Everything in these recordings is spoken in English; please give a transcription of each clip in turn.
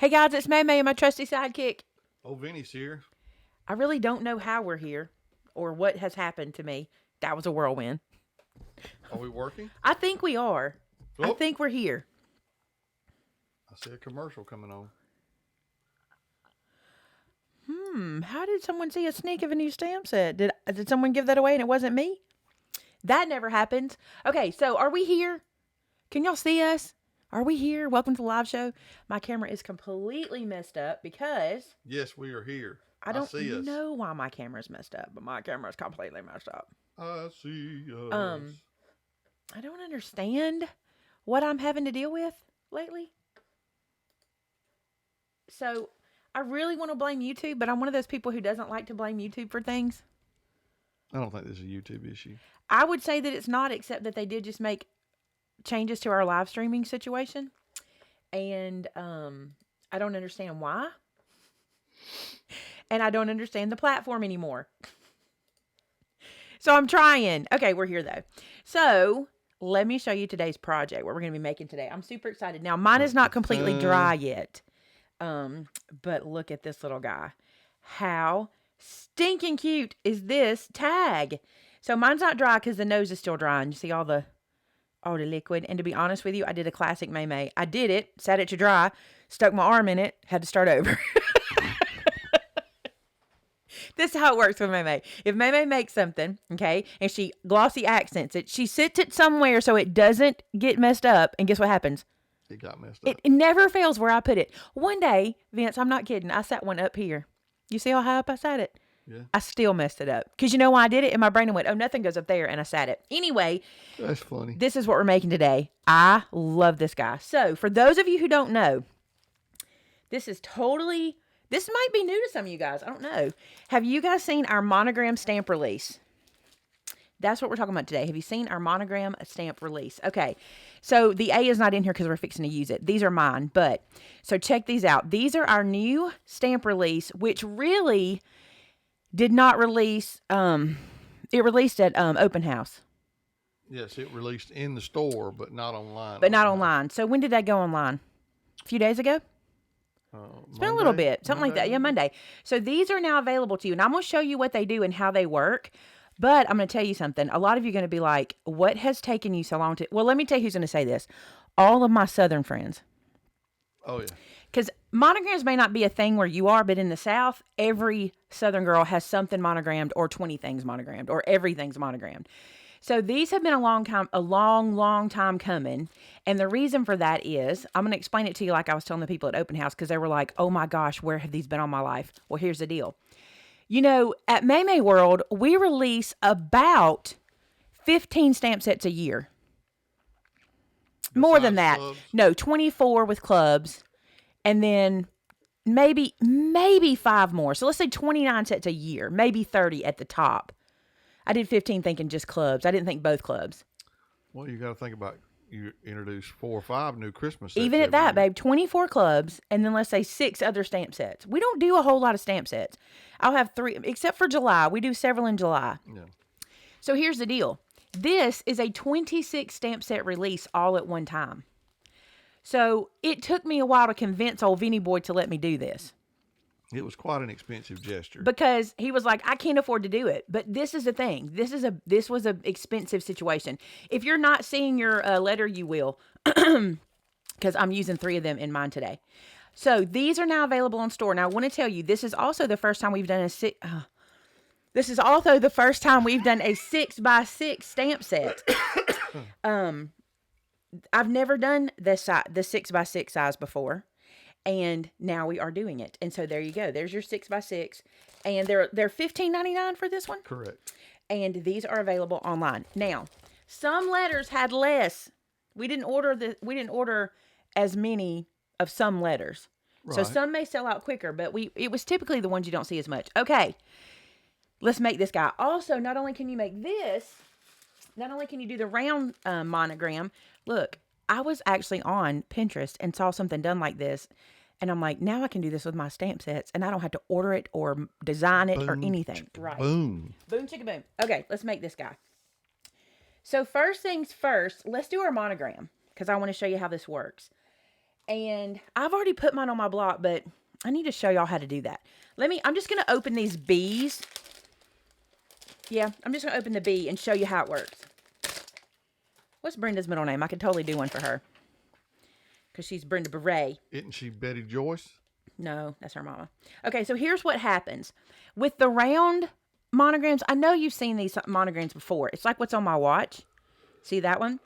Hey guys, it's Maymay and my trusty sidekick. Oh, Vinny's here. I really don't know how we're here or what has happened to me. That was a whirlwind. Are we working? I think we are. I Oh, think we're here. I see a commercial coming on. How did someone see a sneak of a new stamp set? Did someone give that away and it wasn't me? That never happens. Okay, so are we here? Can y'all see us? Are we here? Welcome to the live show. My camera is completely messed up because Yes, we are here. I don't see us. know why my camera's messed up, but my camera's completely messed up. I see us. I don't understand what I'm having to deal with lately. So I really want to blame YouTube, but I'm one of those people who doesn't like to blame YouTube for things. I don't think this is a YouTube issue. I would say that it's not, except that they did just make changes to our live streaming situation. And I don't understand why. And I don't understand the platform anymore. So I'm trying. Okay, we're here though. So let me show you today's project, what we're going to be making today. I'm super excited. Now, mine is not completely dry yet. But look at this little guy. How stinking cute is this tag? So mine's not dry because the nose is still dry. And you see all the liquid. And to be honest with you, I did a classic Maymay. I did it, sat it to dry, stuck my arm in it, had to start over. This is how it works with Maymay. If Maymay makes something, okay, and she glossy accents it, she sits it somewhere so it doesn't get messed up. And guess what happens? It got messed up. It never fails where I put it. One day, Vince, I'm not kidding, I sat one up here. You see how high up I sat it? Yeah. I still messed it up. Because you know why I did it? And my brain went, oh, nothing goes up there. And I sat it. Anyway, That's funny. this is what we're making today. I love this guy. So for those of you who don't know, this might be new to some of you guys. I don't know. Have you guys seen our Monogram stamp release? That's what we're talking about today. Have you seen our Monogram stamp release? Okay. So the A is not in here because we're fixing to use it. These are mine. But so check these out. These are our new stamp release, which really did not release. It released at Open House. Yes, it released in the store, but not online. But not online. So when did that go online? A few days ago? It's been a little bit. Something like that. Yeah, Monday. So these are now available to you. And I'm going to show you what they do and how they work. But I'm going to tell you something. A lot of you are going to be like, what has taken you so long to... Well, let me tell you who's going to say this. All of my Southern friends. Oh, yeah. Because monograms may not be a thing where you are, but in the South, every Southern girl has something monogrammed or 20 things monogrammed or everything's monogrammed. So these have been a long time coming. And the reason for that is, I'm going to explain it to you like I was telling the people at Open House because they were like, oh my gosh, where have these been all my life? Well, here's the deal. You know, at Maymay World, we release about 15 stamp sets a year. More than that. Clubs? No, 24 with clubs. And then maybe 5 more. So let's say 29 sets a year. Maybe 30 at the top. I did 15 thinking just clubs. I didn't think both clubs. Well, you got to think about you introduced 4 or 5 new Christmas sets. Even at that, babe, 24 clubs, and then let's say 6 other stamp sets. We don't do a whole lot of stamp sets. I'll have 3, except for July. We do several in July. Yeah. So here's the deal. This is a 26 stamp set release all at one time. So it took me a while to convince old Vinny Boy to let me do this. It was quite an expensive gesture. Because he was like, I can't afford to do it. But this is the thing. This was a expensive situation. If you're not seeing your letter, you will. Because I'm using 3 of them in mine today. So these are now available on store. Now I want to tell you, this is also the first time we've done a 6x6 stamp set. I've never done the 6x6 size before. And now we are doing it. And so there you go. There's your 6x6. And they're $15.99 for this one. Correct. And these are available online. Now, some letters had less. We didn't order as many of some letters. Right. So some may sell out quicker, but it was typically the ones you don't see as much. Okay. Let's make this guy. Also, not only can you make this, not only can you do the round monogram. Look, I was actually on Pinterest and saw something done like this. And I'm like, now I can do this with my stamp sets. And I don't have to order it or design it or anything. Right. Boom. Boom, chicka boom. Okay, let's make this guy. So first things first, let's do our monogram. Because I want to show you how this works. And I've already put mine on my block, but I need to show y'all how to do that. I'm just going to open these B's. Yeah, I'm just going to open the B and show you how it works. What's Brenda's middle name? I could totally do one for her. Because she's Brenda Beret. Isn't she Betty Joyce? No, that's her mama. Okay, so here's what happens. With the round monograms, I know you've seen these monograms before. It's like what's on my watch. See that one?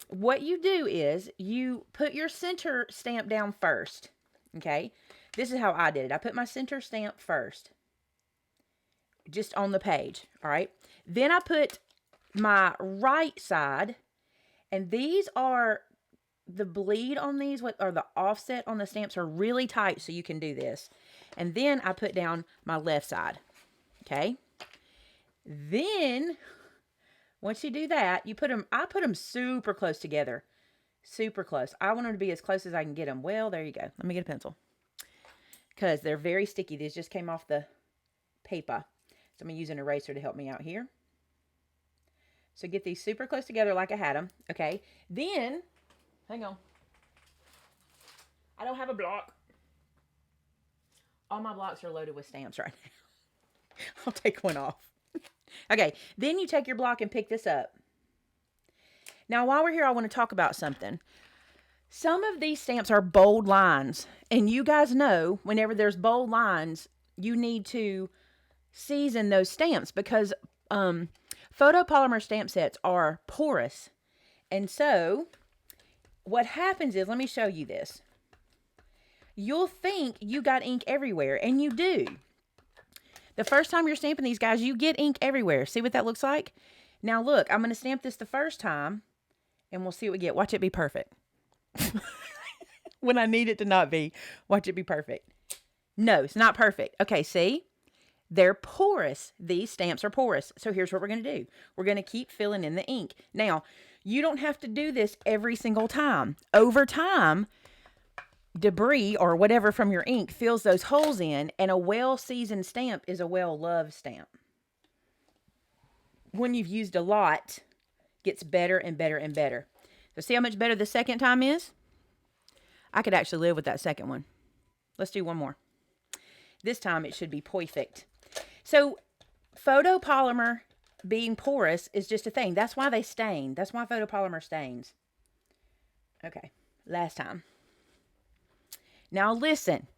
What you do is you put your center stamp down first. Okay? This is how I did it. I put my center stamp first. Just on the page. All right? Then I put my right side. And these are... The bleed on these, or the offset on the stamps are really tight, so you can do this. And then I put down my left side. Okay? Then, once you do that, I put them super close together. Super close. I want them to be as close as I can get them. Well, there you go. Let me get a pencil. Because they're very sticky. These just came off the paper. So I'm going to use an eraser to help me out here. So get these super close together like I had them. Okay? Then... Hang on. I don't have a block. All my blocks are loaded with stamps right now. I'll take one off. Okay, then you take your block and pick this up. Now, while we're here, I want to talk about something. Some of these stamps are bold lines. And you guys know, whenever there's bold lines, you need to season those stamps because photopolymer stamp sets are porous. And so... What happens is, let me show you this. You'll think you got ink everywhere, and you do. The first time you're stamping these guys, you get ink everywhere. See what that looks like? Now look, I'm going to stamp this the first time, and we'll see what we get. Watch it be perfect. When I need it to not be, watch it be perfect. No, it's not perfect. Okay, see? They're porous. These stamps are porous. So here's what we're going to do. We're going to keep filling in the ink. Now, you don't have to do this every single time. Over time, debris or whatever from your ink fills those holes in, and a well-seasoned stamp is a well-loved stamp. When you've used a lot, it gets better and better and better. So see how much better the second time is? I could actually live with that second one. Let's do one more. This time it should be perfect. So photopolymer being porous is just a thing. That's why they stain. That's why photopolymer stains. Okay, last time. Now listen.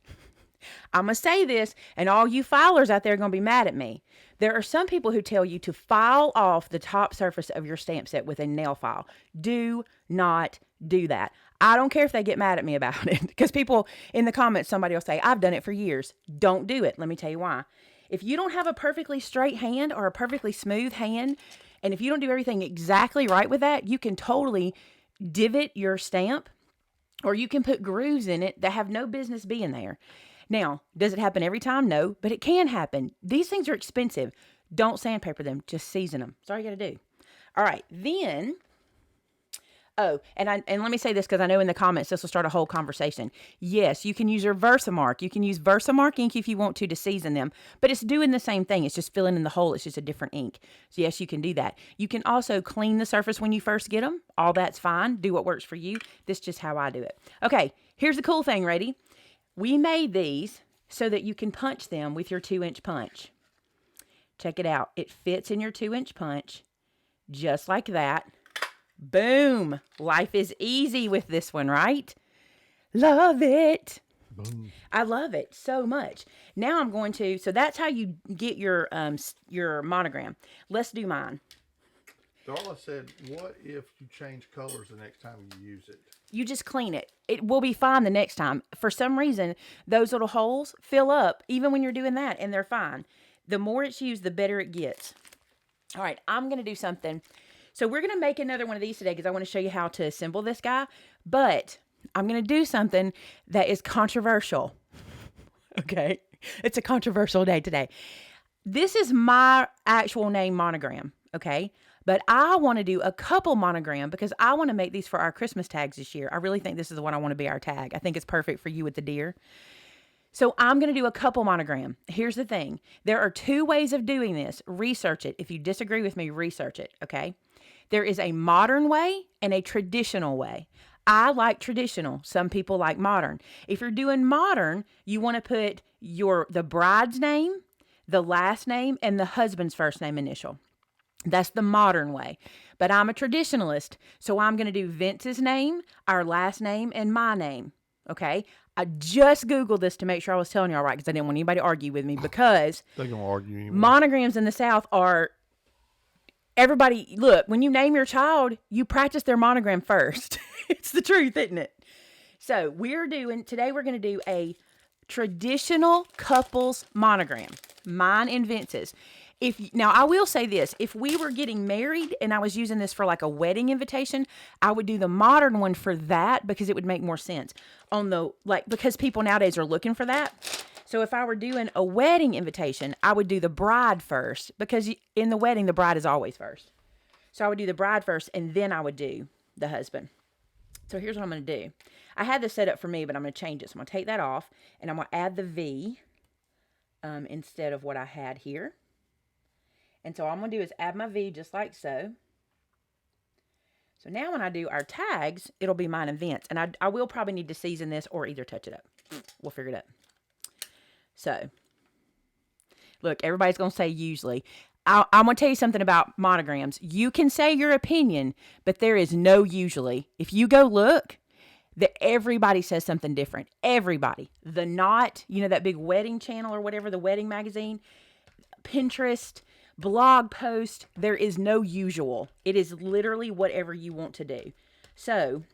I'm going to say this, and all you filers out there are going to be mad at me. There are some people who tell you to file off the top surface of your stamp set with a nail file. Do not do that. I don't care if they get mad at me about it, because people in the comments, somebody will say, I've done it for years. Don't do it. Let me tell you why. If you don't have a perfectly straight hand or a perfectly smooth hand, and if you don't do everything exactly right with that, you can totally divot your stamp, or you can put grooves in it that have no business being there. Now, does it happen every time? No, but it can happen. These things are expensive. Don't sandpaper them. Just season them. That's all you got to do. All right, then... Oh, and let me say this because I know in the comments this will start a whole conversation. Yes, you can use your Versamark. You can use Versamark ink if you want to season them, but it's doing the same thing. It's just filling in the hole. It's just a different ink. So yes, you can do that. You can also clean the surface when you first get them. All that's fine. Do what works for you. This is just how I do it. Okay, here's the cool thing. Ready? We made these so that you can punch them with your 2-inch punch. Check it out. It fits in your 2-inch punch just like that. Boom. Life is easy with this one, right? Love it. Boom. I love it so much. Now I'm going to, so that's how you get your monogram. Let's do mine. Darla said, what if you change colors the next time you use it? You just clean it. It will be fine the next time. For some reason, those little holes fill up even when you're doing that, and they're fine. The more it's used, the better it gets. All right, I'm going to do something. So we're going to make another one of these today because I want to show you how to assemble this guy. But I'm going to do something that is controversial. Okay? It's a controversial day today. This is my actual name Monogram. Okay? But I want to do a couple Monogram because I want to make these for our Christmas tags this year. I really think this is the one I want to be our tag. I think it's perfect for you with the deer. So I'm going to do a couple Monogram. Here's the thing. There are 2 ways of doing this. Research it. If you disagree with me, research it. Okay? There is a modern way and a traditional way. I like traditional. Some people like modern. If you're doing modern, you want to put the bride's name, the last name, and the husband's first name initial. That's the modern way. But I'm a traditionalist, so I'm going to do Vince's name, our last name, and my name. Okay? I just Googled this to make sure I was telling y'all right because I didn't want anybody to argue with me because They're going to argue anyway. Monograms in the South are... Everybody, look, when you name your child, you practice their monogram first. It's the truth, isn't it? So today we're going to do a traditional couples monogram. Mine and Vince's. Now, I will say this. If we were getting married and I was using this for like a wedding invitation, I would do the modern one for that because it would make more sense. Because people nowadays are looking for that. So if I were doing a wedding invitation, I would do the bride first because in the wedding, the bride is always first. So I would do the bride first and then I would do the husband. So here's what I'm going to do. I had this set up for me, but I'm going to change it. So I'm going to take that off and I'm going to add the V instead of what I had here. And so all I'm going to do is add my V just like so. So now when I do our tags, it'll be mine and Vince. And I will probably need to season this or either touch it up. We'll figure it out. So, look, everybody's going to say usually. I'm going to tell you something about monograms. You can say your opinion, but there is no usually. If you go look, everybody says something different. Everybody. The Knot, that big wedding channel or whatever, the wedding magazine, Pinterest, blog post, there is no usual. It is literally whatever you want to do. So,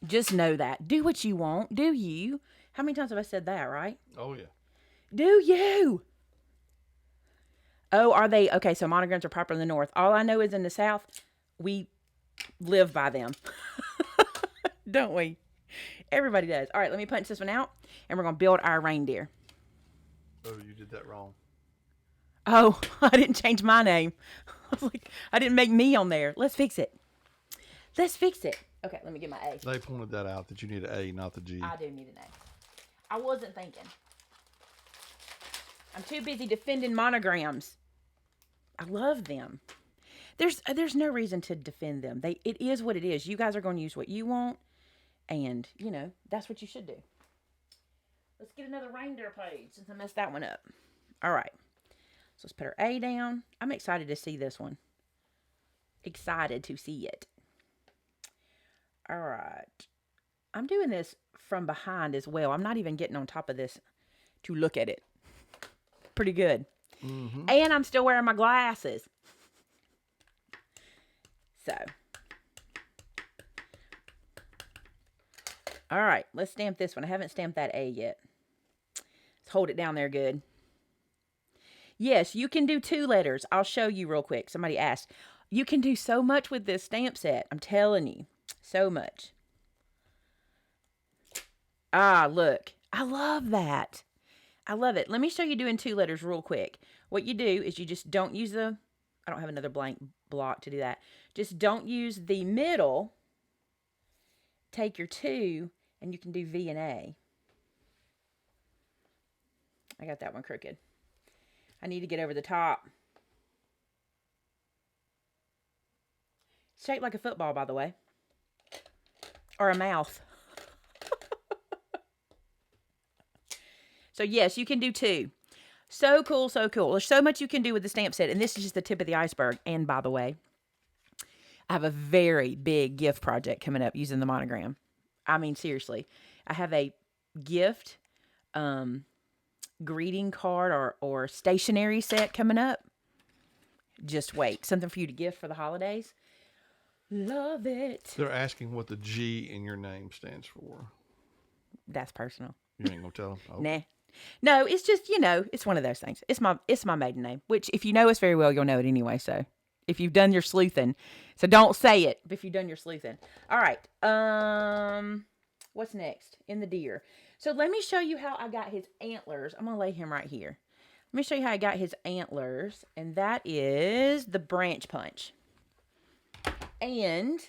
just know that. Do what you want. Do you? How many times have I said that, right? Oh, yeah. Do you? Oh, are they? Okay, so monograms are popular in the North. All I know is in the South, we live by them. Don't we? Everybody does. All right, let me punch this one out, and we're going to build our reindeer. Oh, you did that wrong. Oh, I didn't change my name. I was like, I didn't make me on there. Let's fix it. Okay, let me get my A. They pointed that out, that you need an A, not the G. I do need an A. I wasn't thinking. I'm too busy defending monograms. I love them. There's no reason to defend them. It is what it is. You guys are going to use what you want, and that's what you should do. Let's get another reindeer page since I messed that one up. All right. So let's put our A down. I'm excited to see this one. Excited to see it. All right. I'm doing this from behind as well. I'm not even getting on top of this to look at it. Pretty good. Mm-hmm. And I'm still wearing my glasses. So. All right. Let's stamp this one. I haven't stamped that A yet. Let's hold it down there good. Yes, you can do 2 letters. I'll show you real quick. Somebody asked. You can do so much with this stamp set. I'm telling you. So much. Ah, look. I love that. I love it. Let me show you doing 2 letters real quick. What you do is you just don't use I don't have another blank block to do that. Just don't use the middle. Take your 2 and you can do V and A. I got that one crooked. I need to get over the top. It's shaped like a football, by the way. Or a mouth. So, yes, you can do 2. So cool, so cool. There's so much you can do with the stamp set. And this is just the tip of the iceberg. And, by the way, I have a very big gift project coming up using the monogram. I mean, seriously. I have a gift greeting card or stationery set coming up. Just wait. Something for you to gift for the holidays. Love it. They're asking what the G in your name stands for. That's personal. You ain't going to tell them? Okay. Nah. No, it's just, it's one of those things. It's my maiden name, which if you know us very well, you'll know it anyway. So if you've done your sleuthing, so don't say it, but if you've done your sleuthing. All right. What's next? In the deer. So let me show you how I got his antlers. I'm going to lay him right here. Let me show you how I got his antlers. And that is the branch punch. And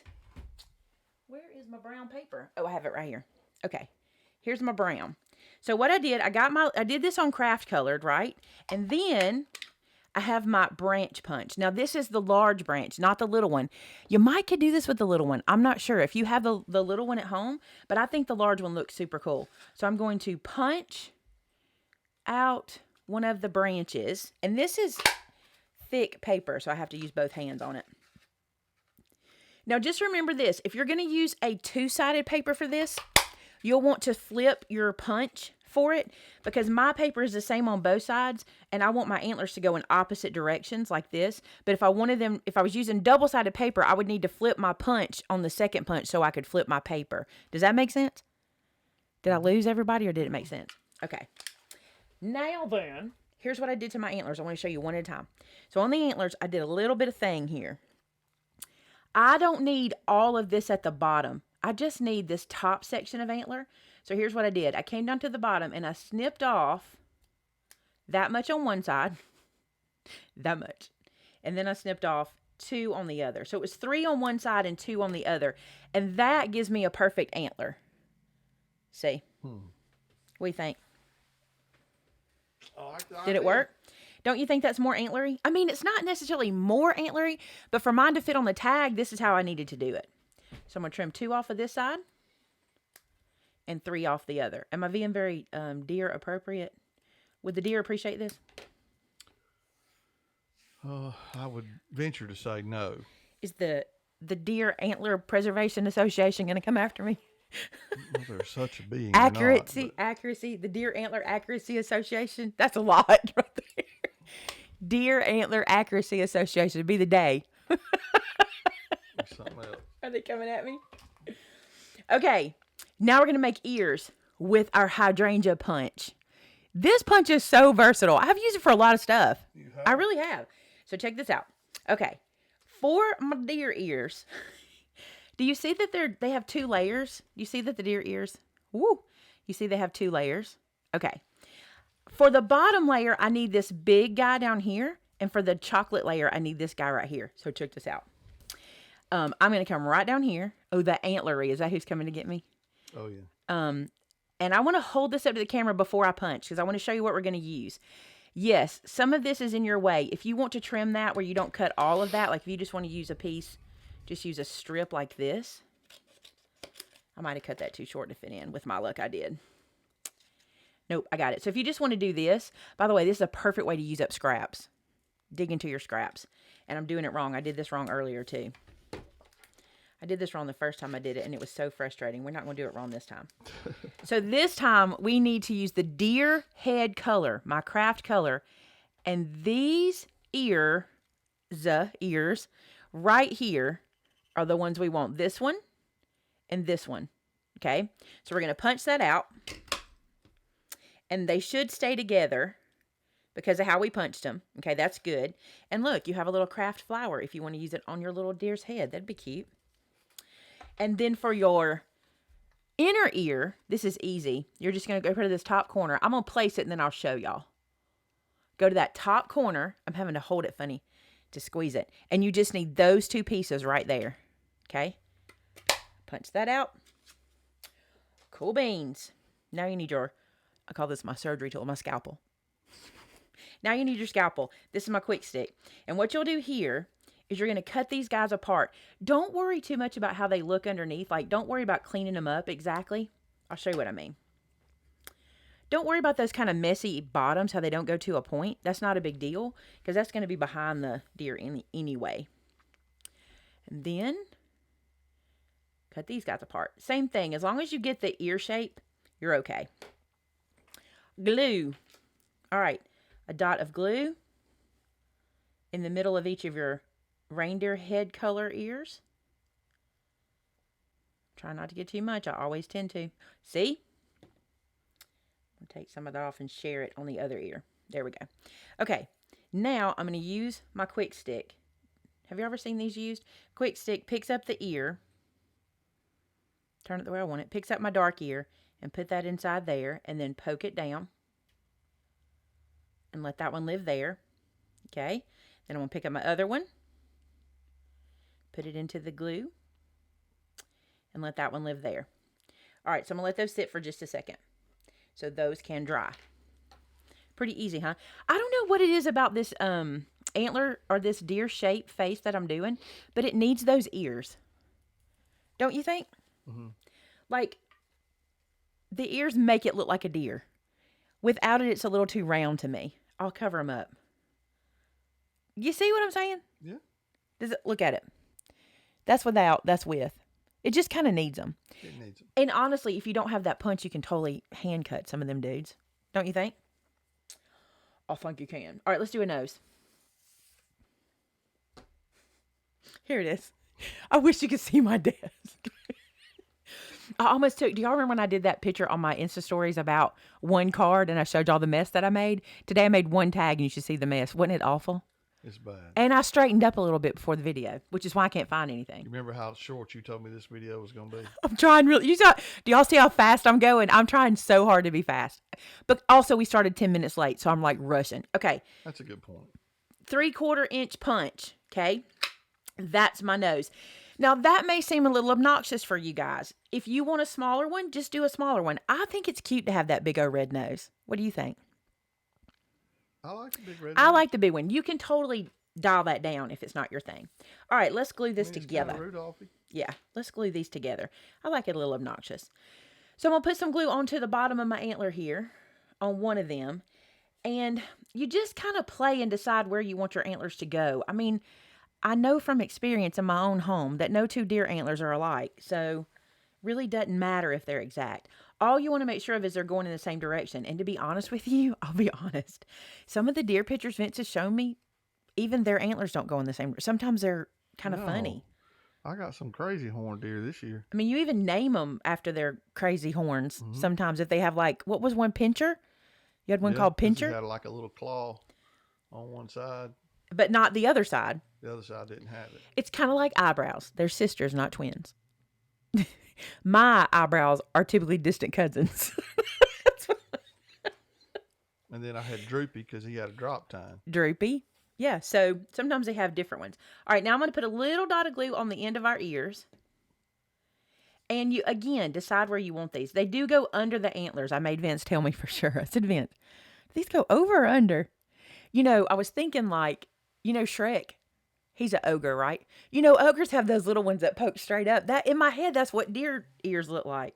where is my brown paper? Oh, I have it right here. Okay. Here's my brown. So what I did this on Craft Colored, right? And then I have my branch punch. Now, this is the large branch, not the little one. You might could do this with the little one. I'm not sure if you have the little one at home, but I think the large one looks super cool. So I'm going to punch out one of the branches. And this is thick paper, so I have to use both hands on it. Now, just remember this. If you're going to use a two-sided paper for this, you'll want to flip your punch for it because my paper is the same on both sides and I want my antlers to go in opposite directions like this. But if I was using double-sided paper, I would need to flip my punch on the second punch so I could flip my paper. Does that make sense? Did I lose everybody or did it make sense? Okay. Now then, here's what I did to my antlers. I want to show you one at a time. So on the antlers, I did a little bit of thing here. I don't need all of this at the bottom. I just need this top section of antler. So here's what I did. I came down to the bottom and I snipped off that much on one side. That much. And then I snipped off 2 on the other. So it was 3 on one side and 2 on the other. And that gives me a perfect antler. See? What do you think? Did it work? Don't you think that's more antlery? I mean, it's not necessarily more antlery, but for mine to fit on the tag, this is how I needed to do it. So I'm going to trim 2 off of this side and 3 off the other. Am I being very deer appropriate? Would the deer appreciate this? I would venture to say no. Is the Deer Antler Preservation Association going to come after me? Well, there's such a being. Accuracy. The Deer Antler Accuracy Association. That's a lot right there. Deer Antler Accuracy Association. It'd be the day. Something else. Are they coming at me? Okay. Now we're going to make ears with our hydrangea punch. This punch is so versatile. I've used it for a lot of stuff. I really have. So check this out. Okay. For my deer ears, do you see that they have 2 layers? You see that the deer ears, woo, you see they have 2 layers? Okay. For the bottom layer, I need this big guy down here. And for the chocolate layer, I need this guy right here. So check this out. I'm going to come right down here. Oh, the antlery. Is that who's coming to get me? Oh, yeah. And I want to hold this up to the camera before I punch because I want to show you what we're going to use. Yes, some of this is in your way. If you want to trim that where you don't cut all of that, like if you just want to use a piece, just use a strip like this. I might have cut that too short to fit in. With my luck, I did. Nope, I got it. So if you just want to do this, by the way, this is a perfect way to use up scraps. Dig into your scraps. And I'm doing it wrong. I did this wrong earlier too. I did this wrong the first time I did it, and it was so frustrating. We're not going to do it wrong this time. So this time, we need to use the deer head color, my craft color, and these ears right here are the ones we want. This one and this one, okay? So we're going to punch that out, and they should stay together because of how we punched them. Okay, that's good. And look, you have a little craft flower if you want to use it on your little deer's head. That'd be cute. And then for your inner ear, this is easy. You're just going to go to this top corner. I'm going to place it and then I'll show y'all. Go to that top corner. I'm having to hold it funny to squeeze it. And you just need those 2 pieces right there. Okay? Punch that out. Cool beans. Now you need your, I call this my surgery tool, my scalpel. Now you need your scalpel. This is my quick stick. And what you'll do here is you're going to cut these guys apart. Don't worry too much about how they look underneath. Like, don't worry about cleaning them up exactly. I'll show you what I mean. Don't worry about those kind of messy bottoms, how they don't go to a point. That's not a big deal because that's going to be behind the deer anyway. And then cut these guys apart. Same thing. As long as you get the ear shape, you're okay. Glue. All right. A dot of glue in the middle of each of your reindeer head color ears. Try not to get too much. I always tend to. See? I'll take some of that off and share it on the other ear. There we go. Okay. Now I'm going to use my quick stick. Have you ever seen these used? Quick stick picks up the ear. Turn it the way I want it. Picks up my dark ear and put that inside there and then poke it down. And let that one live there. Okay. Then I'm going to pick up my other one. Put it into the glue. And let that one live there. All right, so I'm going to let those sit for just a second. So those can dry. Pretty easy, huh? I don't know what it is about this antler or this deer shape face that I'm doing, but it needs those ears. Don't you think? Mm-hmm. Like, the ears make it look like a deer. Without it, it's a little too round to me. I'll cover them up. You see what I'm saying? Yeah. Does it look at it? That's without, that's with. It just kind of needs them. It needs them. And honestly, if you don't have that punch, you can totally hand cut some of them dudes. Don't you think? I think you can. All right, let's do a nose. Here it is. I wish you could see my desk. I almost took, do y'all remember when I did that picture on my Insta stories about one card and I showed y'all the mess that I made? Today I made one tag and you should see the mess. Wasn't it awful? It's bad. And I straightened up a little bit before the video, which is why I can't find anything. You remember how short you told me this video was going to be? I'm trying really. Do y'all see how fast I'm going? I'm trying so hard to be fast. But also, we started 10 minutes late, so I'm like rushing. Okay. That's a good point. 3/4 inch punch. Okay. That's my nose. Now, that may seem a little obnoxious for you guys. If you want a smaller one, just do a smaller one. I think it's cute to have that big old red nose. What do you think? I like the big red I nose. like the big one. You can totally dial that down if it's not your thing. All right, let's glue this together. It's Rudolphy. Yeah, let's glue these together. I like it a little obnoxious. So I'm going to put some glue onto the bottom of my antler here on one of them. And you just kind of play and decide where you want your antlers to go. I mean, I know from experience in my own home that no two deer antlers are alike. So really doesn't matter if they're exact. All you want to make sure of is they're going in the same direction. And to be honest with you, I'll be honest. Some of the deer pictures Vince has shown me, even their antlers don't go in the same. Sometimes they're kind of funny. I got some crazy horned deer this year. I mean, you even name them after their crazy horns. Mm-hmm. Sometimes if they have like, what was one, Pincher? You had one called Pincher? He had like a little claw on one side. But not the other side. The other side didn't have it. It's kind of like eyebrows. They're sisters, not twins. My eyebrows are typically distant cousins. And then I had Droopy because he had a drop tine. Droopy. Yeah, so sometimes they have different ones. All right, now I'm going to put a little dot of glue on the end of our ears. And you, again, decide where you want these. They do go under the antlers. I made Vince tell me for sure. I said, Vince, do these go over or under? You know, I was thinking like, you know, Shrek. He's an ogre, right? You know, ogres have those little ones that poke straight up. That in my head, that's what deer ears look like.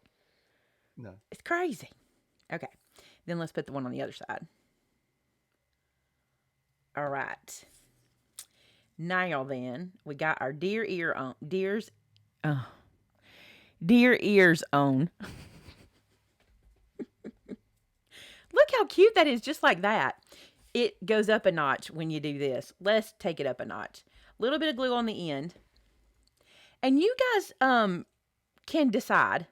No. It's crazy. Okay. Then let's put the one on the other side. All right. Now then, we got our deer ears on. Look how cute that is, just like that. It goes up a notch when you do this. Let's take it up a notch. A little bit of glue on the end. And you guys can decide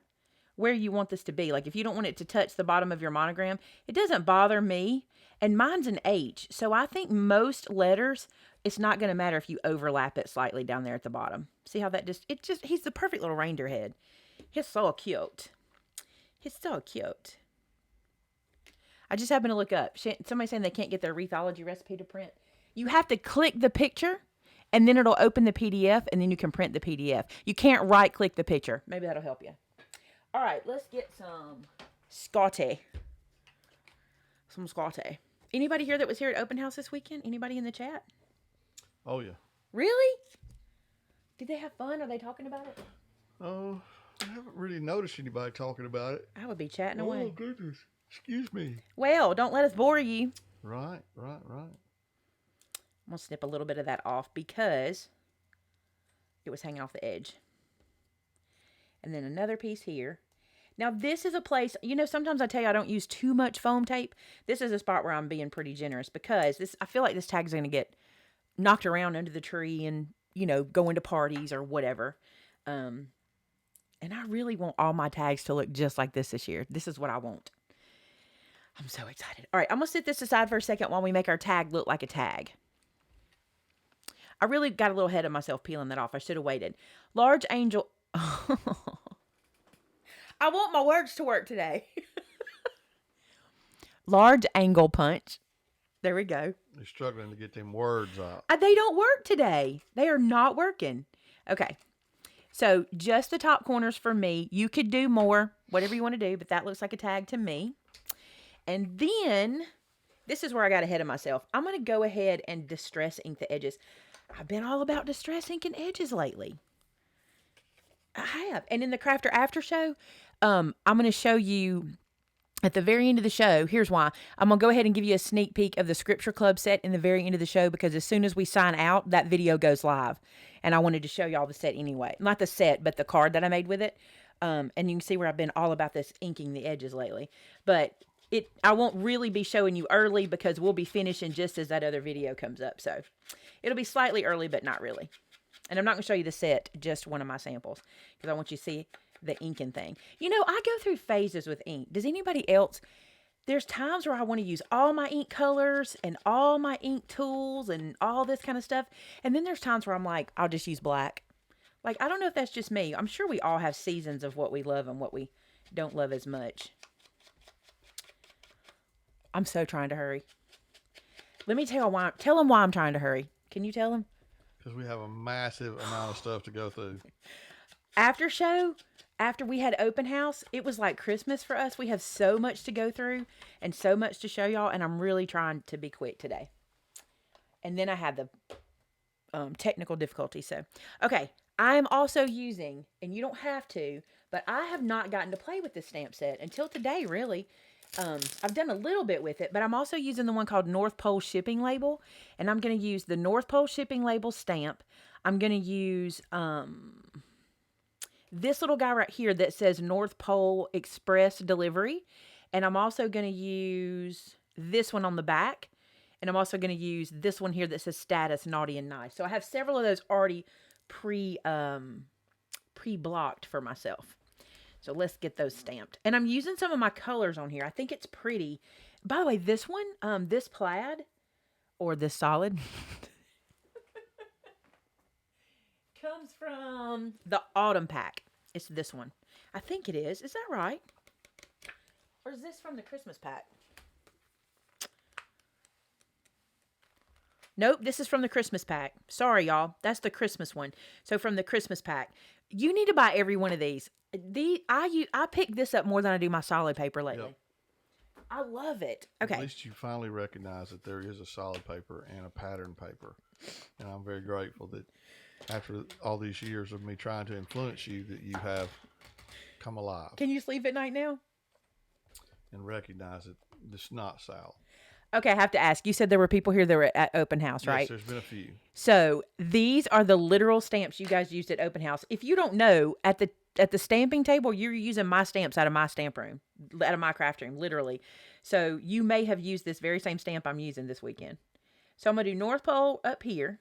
where you want this to be. Like if you don't want it to touch the bottom of your monogram, it doesn't bother me. And mine's an H. So I think most letters, it's not going to matter if you overlap it slightly down there at the bottom. See how that he's the perfect little reindeer head. He's so cute. He's so cute. I just happened to look up. Somebody's saying they can't get their Wreathology recipe to print. You have to click the picture, and then it'll open the PDF, and then you can print the PDF. You can't right-click the picture. Maybe that'll help you. All right, let's get some Scotty. Some Scotty. Anybody here that was here at Open House this weekend? Anybody in the chat? Oh, yeah. Really? Did they have fun? Are they talking about it? Oh, I haven't really noticed anybody talking about it. I would be chatting away. Oh, goodness. Excuse me. Well, don't let us bore you. Right. I'm going to snip a little bit of that off because it was hanging off the edge. And then another piece here. Now, this is a place, you know, sometimes I tell you I don't use too much foam tape. This is a spot where I'm being pretty generous because I feel like this tag is going to get knocked around under the tree and, you know, go into parties or whatever. And I really want all my tags to look just like this year. This is what I want. I'm so excited. All right, I'm going to set this aside for a second while we make our tag look like a tag. I really got a little ahead of myself peeling that off. I should have waited. Large angel. I want my words to work today. Large angle punch. There we go. They're struggling to get them words out. They don't work today. They are not working. Okay. So just the top corners for me. You could do more, whatever you want to do, but that looks like a tag to me. And then this is where I got ahead of myself. I'm going to go ahead and distress ink the edges. I've been all about distress inking edges lately. I have. And in the Crafter After Show, I'm going to show you at the very end of the show. Here's why. I'm going to go ahead and give you a sneak peek of the Scripture Club set in the very end of the show, because as soon as we sign out, that video goes live. And I wanted to show y'all the set anyway. Not the set, but the card that I made with it. And you can see where I've been all about this inking the edges lately. But I won't really be showing you early because we'll be finishing just as that other video comes up. So it'll be slightly early, but not really. And I'm not going to show you the set, just one of my samples, because I want you to see the inking thing. You know, I go through phases with ink. Does anybody else? There's times where I want to use all my ink colors and all my ink tools and all this kind of stuff. And then there's times where I'm like, I'll just use black. Like, I don't know if that's just me. I'm sure we all have seasons of what we love and what we don't love as much. I'm so trying to hurry. Let me tell them why I'm trying to hurry. Can you tell them? Because we have a massive amount of stuff to go through. After show, after we had open house, it was like Christmas for us. We have so much to go through and so much to show y'all, and I'm really trying to be quick today. And then I had the technical difficulty. So, okay, I am also using, and you don't have to, but I have not gotten to play with this stamp set until today, really. I've done a little bit with it, but I'm also using the one called North Pole Shipping Label, and I'm going to use the North Pole Shipping Label stamp. I'm going to use this little guy right here that says North Pole Express Delivery, and I'm also going to use this one on the back, and I'm also going to use this one here that says Status Naughty and Nice. So I have several of those already pre-blocked for myself. So let's get those stamped. And I'm using some of my colors on here. I think it's pretty. By the way, this one, this plaid, or this solid, comes from the Autumn Pack. It's this one. I think it is. Is that right? Or is this from the Christmas pack? Nope, this is from the Christmas pack. Sorry, y'all. That's the Christmas one. So from the Christmas pack. You need to buy every one of these. I pick this up more than I do my solid paper lately. Yep. I love it. Okay. At least you finally recognize that there is a solid paper and a pattern paper. And I'm very grateful that after all these years of me trying to influence you, that you have come alive. Can you sleep at night now? And recognize that it's not solid. Okay, I have to ask. You said there were people here that were at open house, right? Yes, there's been a few. So these are the literal stamps you guys used at open house. If you don't know, at the stamping table, you're using my stamps out of my stamp room, out of my craft room, literally. So you may have used this very same stamp I'm using this weekend. So I'm going to do North Pole up here.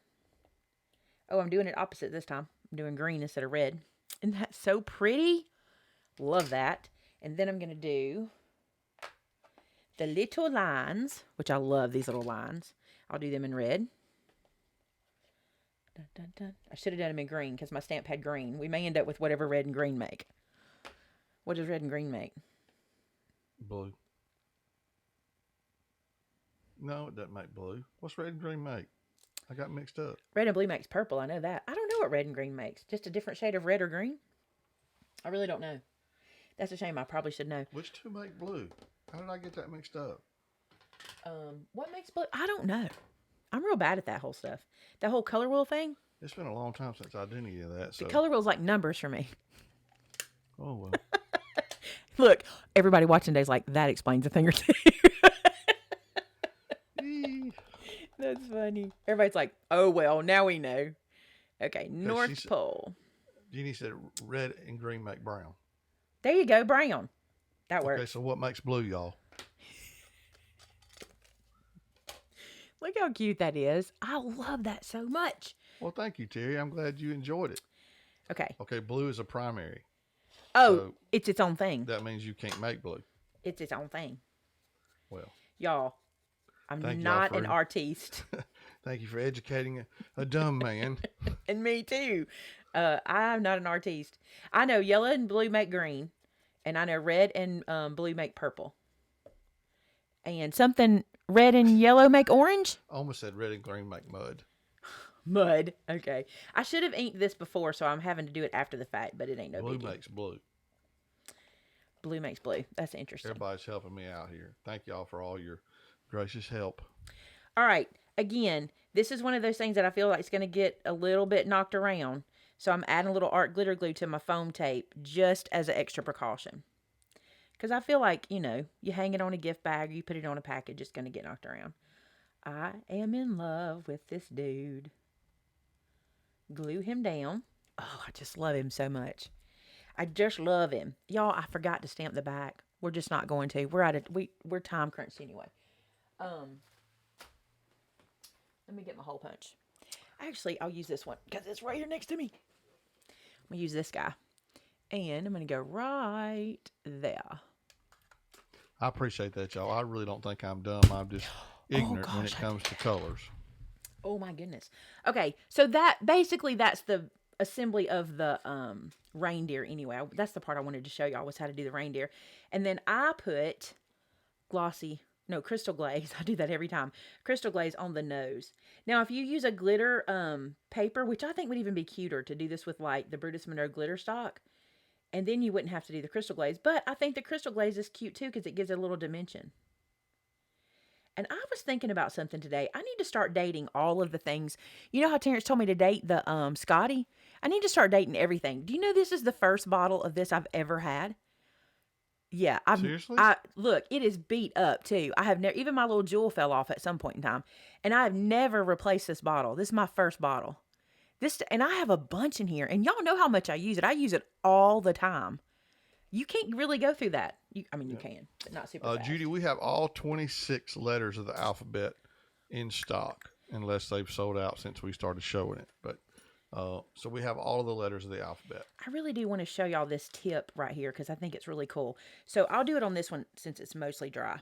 Oh, I'm doing it opposite this time. I'm doing green instead of red. Isn't that so pretty? Love that. And then I'm going to do the little lines, which I love these little lines. I'll do them in red. Dun, dun, dun. I should have done them in green because my stamp had green. We may end up with whatever red and green make. What does red and green make? Blue. No, it doesn't make blue. What's red and green make? I got mixed up. Red and blue makes purple. I know that. I don't know what red and green makes. Just a different shade of red or green? I really don't know. That's a shame. I probably should know. Which two make blue? How did I get that mixed up? What makes blue? I don't know. I'm real bad at that whole stuff. That whole color wheel thing. It's been a long time since I did any of that. So. The color wheel's like numbers for me. Oh, well. Look, everybody watching today's like, that explains a thing or two. That's funny. Everybody's like, oh, well, now we know. Okay, North Pole. Jeannie said red and green make brown. There you go, brown. That works. Okay, so what makes blue, y'all? Look how cute that is. I love that so much. Well, thank you, Terry. I'm glad you enjoyed it. Okay. Okay, blue is a primary. Oh, so it's its own thing. That means you can't make blue. It's its own thing. Well. Y'all, I'm not an artiste. Thank you for educating a dumb man. And me too. I'm not an artiste. I know yellow and blue make green. And I know red and blue make purple. And something red and yellow make orange? I almost said red and green make mud. Mud. Okay. I should have inked this before, so I'm having to do it after the fact, but it ain't no Blue biggie. makes blue. Blue makes blue. That's interesting. Everybody's helping me out here. Thank y'all for all your Gracious help. All right. Again, this is one of those things that I feel like it's going to get a little bit knocked around. So I'm adding a little art glitter glue to my foam tape just as an extra precaution. Because I feel like, you hang it on a gift bag or you put it on a package, it's going to get knocked around. I am in love with this dude. Glue him down. Oh, I just love him so much. I just love him. Y'all, I forgot to stamp the back. We're just not going to. We're time crunched anyway. Let me get my hole punch. Actually, I'll use this one because it's right here next to me. I'm going to use this guy. And I'm going to go right there. I appreciate that, y'all. I really don't think I'm dumb. I'm just ignorant when it comes to colors. Oh, my goodness. Okay, so that's the assembly of the reindeer anyway. That's the part I wanted to show y'all was how to do the reindeer. And then I put crystal glaze. I do that every time. Crystal glaze on the nose. Now, if you use a glitter paper, which I think would even be cuter to do this with like the Brutus Monroe glitter stock, and then you wouldn't have to do the crystal glaze. But I think the crystal glaze is cute too because it gives it a little dimension. And I was thinking about something today. I need to start dating all of the things. You know how Terrence told me to date the Scotty? I need to start dating everything. Do you know this is the first bottle of this I've ever had? Yeah, Seriously? Look, it is beat up too. I have never, even my little jewel fell off at some point in time, and I have never replaced this bottle. This is my first bottle. And I have a bunch in here, and y'all know how much I use it. I use it all the time. You can't really go through that. You can, but not super fast. Judy, we have all 26 letters of the alphabet in stock, unless they've sold out since we started showing it. But so we have all of the letters of the alphabet. I really do want to show y'all this tip right here because I think it's really cool. So I'll do it on this one since it's mostly dry.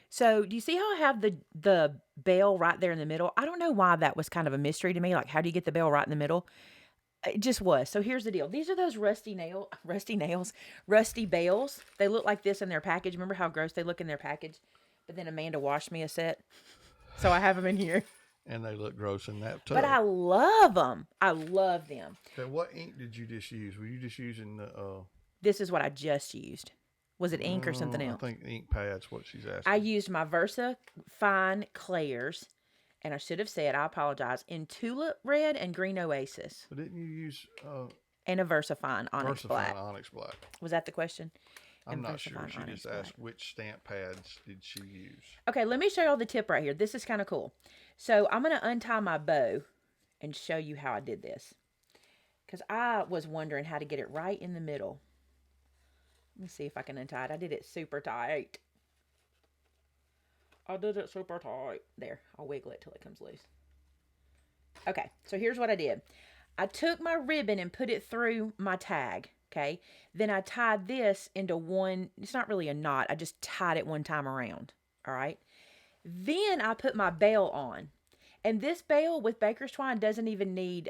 So do you see how I have the bell right there in the middle? I don't know why that was kind of a mystery to me. Like, how do you get the bell right in the middle? It just was. So here's the deal. These are those rusty bells. They look like this in their package. Remember how gross they look in their package? But then Amanda washed me a set. So I have them in here. And they look gross in that too. But I love them. I love them. Okay, what ink did you just use? Were you just using the... This is what I just used. Was it ink or something else? I think ink pad's what she's asking. I used my Versa Fine Clairs. And I should have said, I apologize, in Tulip Red and Green Oasis. But didn't you use... and a VersaFine Onyx Black. Onyx Black. Was that the question? I'm not sure. She just asked which stamp pads did she use. Okay, let me show y'all the tip right here. This is kind of cool. So I'm going to untie my bow and show you how I did this. Because I was wondering how to get it right in the middle. Let me see if I can untie it. I did it super tight. There, I'll wiggle it till it comes loose. Okay, so here's what I did. I took my ribbon and put it through my tag, okay? Then I tied this into one, it's not really a knot, I just tied it one time around, all right? Then I put my bell on. And this bell with baker's twine doesn't even need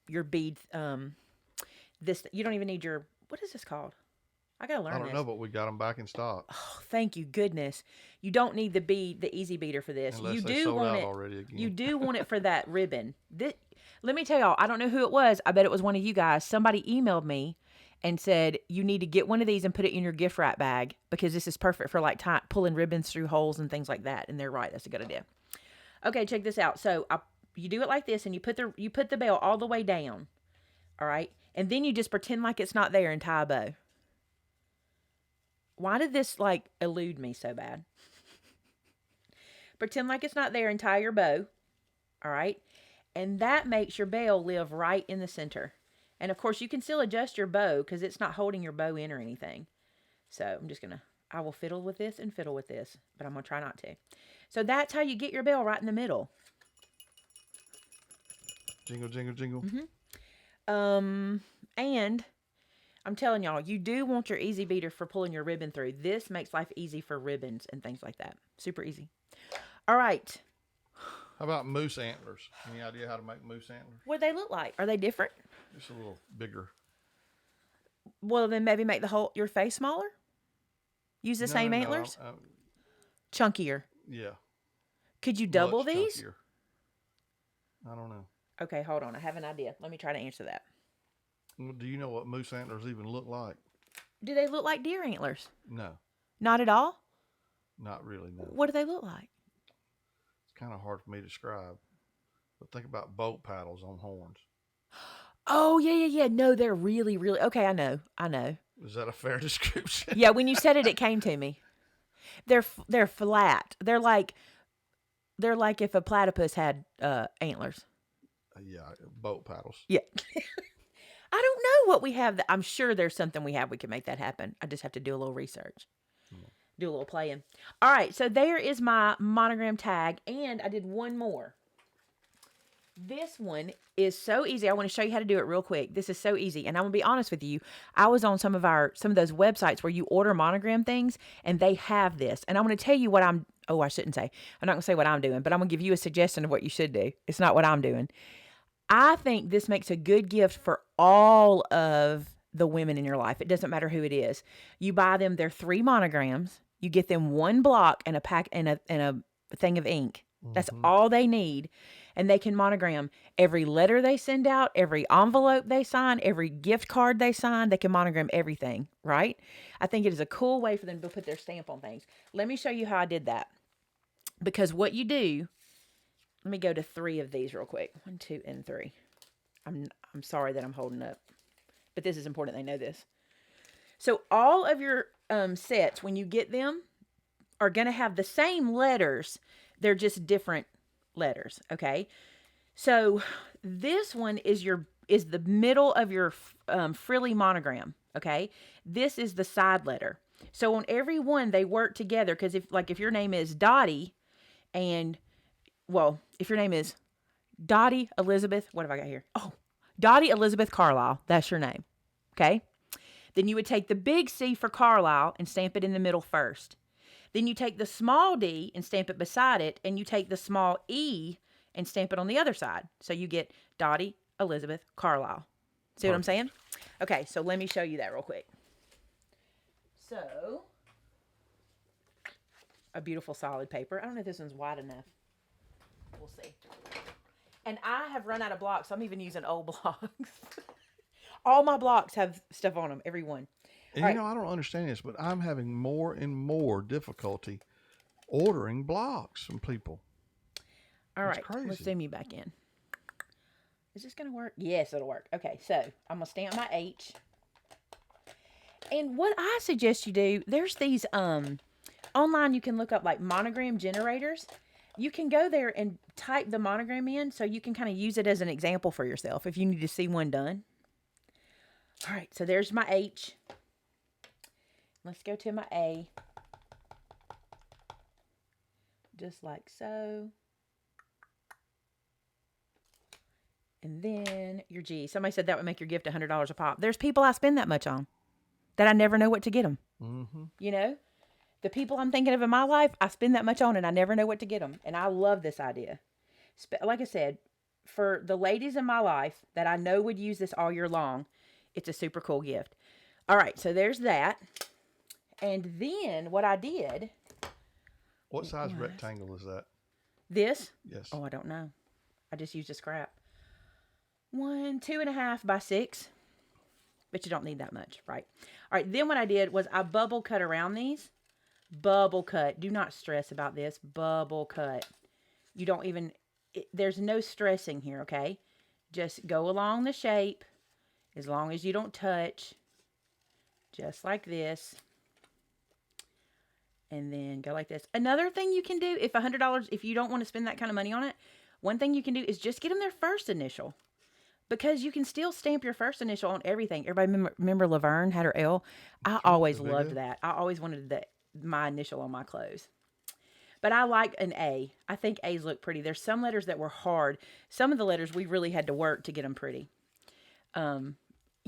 your bead, you don't even need your, what is this called? I gotta learn this. I don't know, but we got them back in stock. Oh, thank you, goodness. You don't need the easy beater for this. Unless you they do sold want out it already again. You do want it for that ribbon. Let me tell y'all, I don't know who it was. I bet it was one of you guys. Somebody emailed me and said you need to get one of these and put it in your gift wrap bag because this is perfect for like pulling ribbons through holes and things like that. And they're right. That's a good idea. Okay, check this out. So you do it like this, and you put the bell all the way down. All right, and then you just pretend like it's not there and tie a bow. Why did this, elude me so bad? Pretend like it's not there and tie your bow, all right? And that makes your bell live right in the center. And, of course, you can still adjust your bow because it's not holding your bow in or anything. So I'm just going to, I will fiddle with this and fiddle with this, but I'm going to try not to. So that's how you get your bell right in the middle. Jingle, jingle, jingle. Mm-hmm. And I'm telling y'all, you do want your easy beater for pulling your ribbon through. This makes life easy for ribbons and things like that. Super easy. All right. How about moose antlers? Any idea how to make moose antlers? What do they look like? Are they different? Just a little bigger. Well, then maybe make your face smaller? Use the same antlers? Chunkier. Yeah. Could you double Much these? chunkier. I don't know. Okay, hold on. I have an idea. Let me try to answer that. Well, do you know what moose antlers even look like? Do they look like deer antlers? No. Not at all? Not really, no. What do they look like? kind of hard for me to describe. But think about boat paddles on horns. Oh, yeah, yeah, yeah. No, they're really, really okay. I know. I know. Is that a fair description? Yeah, when you said it, it came to me. They're flat. They're like if a platypus had antlers. Yeah, boat paddles. Yeah. I don't know what we have. I'm sure there's something we have we can make that happen. I just have to do a little research, do a little playing. All right, so there is my monogram tag, and I did one more. This one is so easy. I want to show you how to do it real quick. This is so easy, and I'm gonna be honest with you. I was on some of those websites where you order monogram things, and they have this. And I'm gonna tell you what I'm. Oh, I shouldn't say. I'm not gonna say what I'm doing, but I'm gonna give you a suggestion of what you should do. It's not what I'm doing. I think this makes a good gift for all of the women in your life. It doesn't matter who it is. You buy them their 3 monograms. You get them 1 block and a pack and a thing of ink. That's all they need. And they can monogram every letter they send out, every envelope they sign, every gift card they sign. They can monogram everything, right? I think it is a cool way for them to put their stamp on things. Let me show you how I did that. Because what you do, let me go to 3 of these real quick. 1, 2, and 3. I'm sorry that I'm holding up, but this is important. They know this. So all of your sets, when you get them, are going to have the same letters. They're just different letters. Okay. So this one is the middle of your frilly monogram. Okay. This is the side letter. So on every one, they work together. Because if your name is Dottie, and if your name is Dottie Elizabeth, what have I got here? Oh, Dottie Elizabeth Carlisle. That's your name. Okay. Then you would take the big C for Carlisle and stamp it in the middle first. Then you take the small d and stamp it beside it, and you take the small e and stamp it on the other side. So you get Dottie Elizabeth Carlisle. See what I'm saying? Okay, so let me show you that real quick. So, a beautiful solid paper. I don't know if this one's wide enough. We'll see. And I have run out of blocks, so I'm even using old blocks. All my blocks have stuff on them, every one. And All you know, I don't understand this, but I'm having more and more difficulty ordering blocks from people. All right, let's zoom you back in. Is this going to work? Yes, it'll work. Okay, so I'm going to stamp my H. And what I suggest you do, there's these, online you can look up like monogram generators. You can go there and type the monogram in so you can kind of use it as an example for yourself if you need to see one done. All right, so there's my H. Let's go to my A. Just like so. And then your G. Somebody said that would make your gift $100 a pop. There's people I spend that much on that I never know what to get them. You know? The people I'm thinking of in my life, I spend that much on and I never know what to get them. And I love this idea. Like I said, for the ladies in my life that I know would use this all year long, it's a super cool gift. All right, so there's that. And then what I did. What size rectangle is that? This? Yes. Oh, I don't know. I just used a scrap. 2.5 by 6. But you don't need that much, right? All right, then what I did was I bubble cut around these. Bubble cut. Do not stress about this. Bubble cut. You don't even, there's no stressing here, okay? Just go along the shape as long as you don't touch. Just like this. And then go like this. Another thing you can do, if you don't want to spend that kind of money on it, one thing you can do is just get them their first initial. Because you can still stamp your first initial on everything. Everybody remember Laverne had her L? I always loved that. I always wanted my initial on my clothes. But I like an A. I think A's look pretty. There's some letters that were hard. Some of the letters we really had to work to get them pretty. You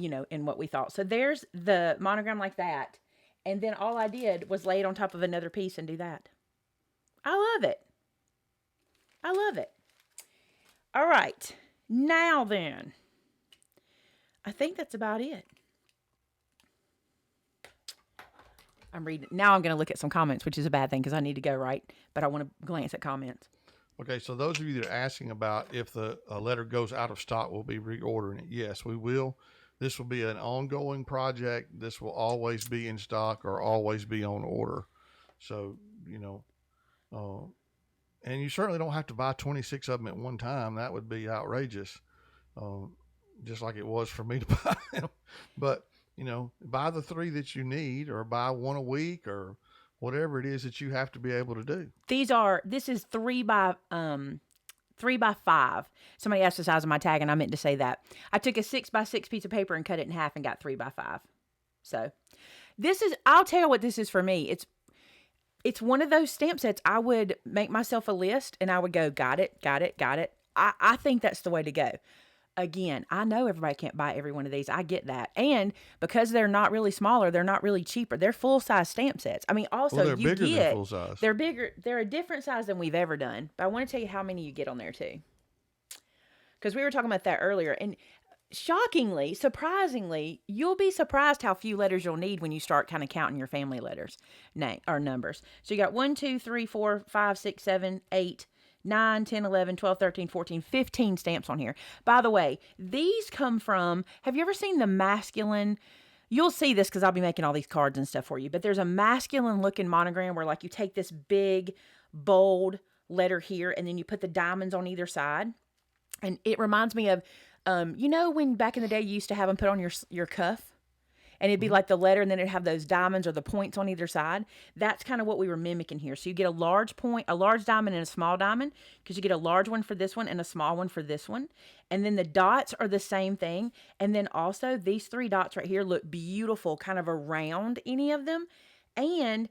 know, in what we thought. So there's the monogram like that. And then all I did was lay it on top of another piece and do that. I love it. I love it. All right. Now then. I think that's about it. I'm reading. Now I'm going to look at some comments, which is a bad thing because I need to go, right? But I want to glance at comments. Okay, so those of you that are asking about if the letter goes out of stock, we'll be reordering it. Yes, we will. This will be an ongoing project. This will always be in stock or always be on order. So, you know, And you certainly don't have to buy 26 of them at one time. That would be outrageous. Just like it was for me to buy them. But, buy the 3 that you need, or buy 1 a week, or whatever it is that you have to be able to do. This is 3x5. Somebody asked the size of my tag, and I meant to say that. I took a 6x6 piece of paper and cut it in half and got 3x5. So I'll tell you what this is for me. It's one of those stamp sets. I would make myself a list and I would go, got it, got it, got it. I think that's the way to go. Again, I know everybody can't buy every one of these. I get that. And because they're not really smaller, they're not really cheaper. They're full-size stamp sets. I mean, also, they're bigger than full size. They're bigger. They're a different size than we've ever done. But I want to tell you how many you get on there, too. Because we were talking about that earlier. And shockingly, surprisingly, you'll be surprised how few letters you'll need when you start kind of counting your family letters, or numbers. So you got 1, 2, 3, 4, 5, 6, 7, 8, 9, 10, 11, 12, 13, 14, 15 stamps on here. By the way, these come from, have you ever seen the masculine, you'll see this because I'll be making all these cards and stuff for you, but there's a masculine looking monogram where like you take this big, bold letter here and then you put the diamonds on either side. And it reminds me of, when back in the day you used to have them put on your cuff? And it'd be like the letter, and then it'd have those diamonds or the points on either side. That's kind of what we were mimicking here. So you get a large diamond and a small diamond, because you get a large one for this one and a small one for this one. And then the dots are the same thing. And then also these 3 dots right here look beautiful kind of around any of them. And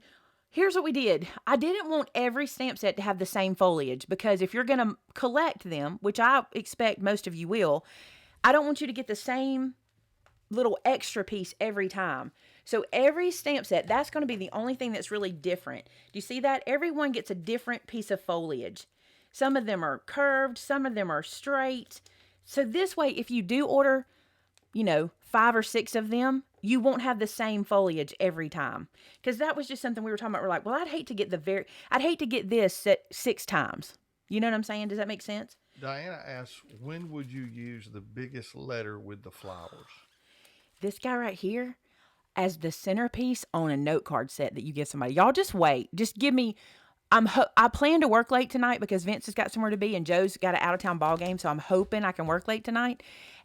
here's what we did. I didn't want every stamp set to have the same foliage, because if you're going to collect them, which I expect most of you will, I don't want you to get the same little extra piece every time. So every stamp set, that's going to be the only thing that's really different. Do you see that? Everyone gets a different piece of foliage. Some of them are curved, some of them are straight. So this way, if you do order, 5 or 6 of them, you won't have the same foliage every time. Because that was just something we were talking about. We're like, well, I'd hate to get this set 6 times. You know what I'm saying? Does that make sense? Diana asks, when would you use the biggest letter with the flowers? This guy right here as the centerpiece on a note card set that you give somebody. Y'all just wait. Just give me, I plan to work late tonight because Vince has got somewhere to be and Joe's got an out-of-town ball game, so I'm hoping I can work late tonight.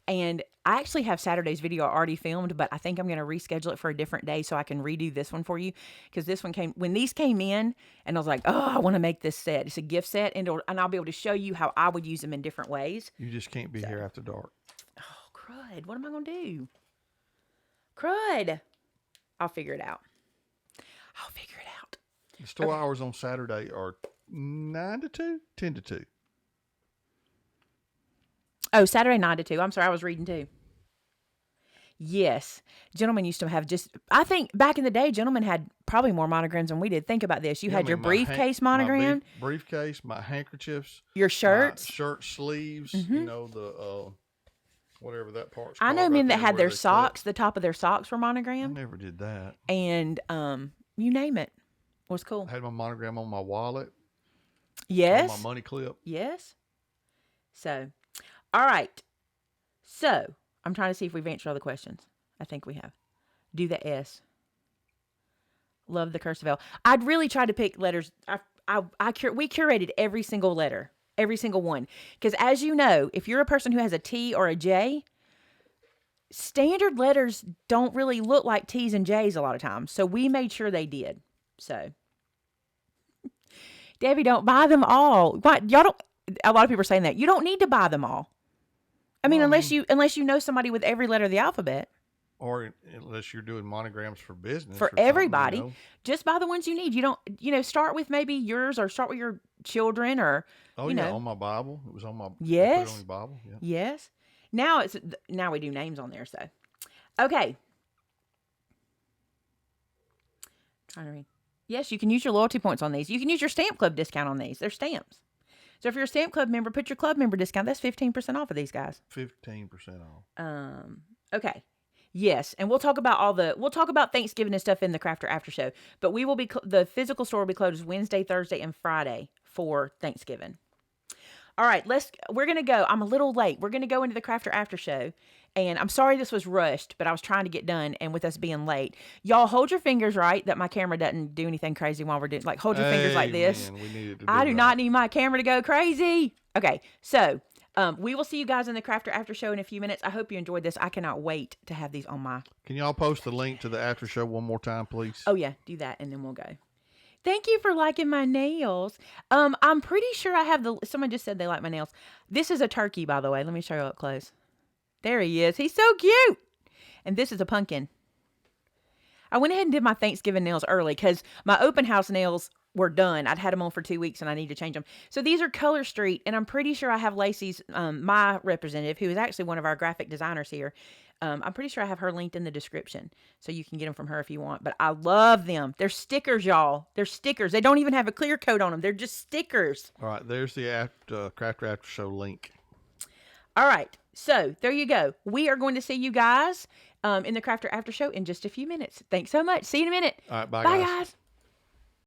And I actually have Saturday's video already filmed, but I think I'm going to reschedule it for a different day so I can redo this one for you, because this one when these came in, and I was like, oh, I want to make this set. It's a gift set, and I'll be able to show you how I would use them in different ways. You just can't be here after dark. Oh, crud. What am I going to do? Crud. I'll figure it out. The store hours on Saturday are 9 to 2, 10 to 2. Oh, Saturday 9 to 2. I'm sorry, I was reading too. Yes. Gentlemen used to have I think back in the day, gentlemen had probably more monograms than we did. Think about this. You had your briefcase monogram. My briefcase, my handkerchiefs. Your shirts. My shirt sleeves, the... whatever that part's I called. know men that had their socks, the top of their socks were monogrammed. I never did that. And you name it. Was cool. I had my monogram on my wallet. Yes. On my money clip. Yes. So, all right. So, I'm trying to see if we've answered all the questions. I think we have. Do the S. Love the cursive L. I'd really try to pick letters. We curated every single letter. Every single one. Because as you know, if you're a person who has a T or a J, standard letters don't really look like T's and J's a lot of times. So we made sure they did. So, Debbie, don't buy them all. What? Y'all don't, a lot of people are saying that. You don't need to buy them all. I mean, unless you know somebody with every letter of the alphabet. Or unless you're doing monograms for business. For everybody. Just buy the ones you need. You don't, start with maybe yours or start with your children or, on my Bible. It was on my yes. on the Bible. Yeah. Yes. Now we do names on there, so. Okay. Trying to read. Yes, you can use your loyalty points on these. You can use your stamp club discount on these. They're stamps. So if you're a stamp club member, put your club member discount. That's 15% off of these guys. 15% off. Okay. Yes, and we'll talk about Thanksgiving and stuff in the Crafter After Show. But we will be the physical store will be closed Wednesday, Thursday, and Friday for Thanksgiving. All right, we're gonna go. I'm a little late. We're gonna go into the Crafter After Show, And I'm sorry this was rushed, but I was trying to get done, and with us being late. Y'all hold your fingers right that my camera doesn't do anything crazy while we're doing, like, hold your fingers like this. Man, we needed to I do that. not need my camera to go crazy. Okay, so we will see you guys in the Crafter After Show in a few minutes. I hope you enjoyed this. I cannot wait to have these on my... Can y'all post the link to the after show one more time, please? Oh, yeah, do that, and then we'll go. Thank you for liking my nails. I'm pretty sure I have someone just said they like my nails. This is a turkey, by the way. Let me show you up close. There he is. He's so cute. And this is a pumpkin. I went ahead and did my Thanksgiving nails early because my open house nails were done. I'd had them on for 2 weeks and I need to change them. So these are Color Street, and I'm pretty sure I have Lacey's, my representative, who is actually one of our graphic designers here. I'm pretty sure I have her linked in the description, so you can get them from her if you want. But I love them. They're stickers, y'all. They're stickers. They don't even have a clear coat on them. They're just stickers. All right, there's the Crafter After Show link. All right, so there you go. We are going to see you guys in the Crafter After Show in just a few minutes. Thanks so much. See you in a minute. All right, bye Bye, guys. guys.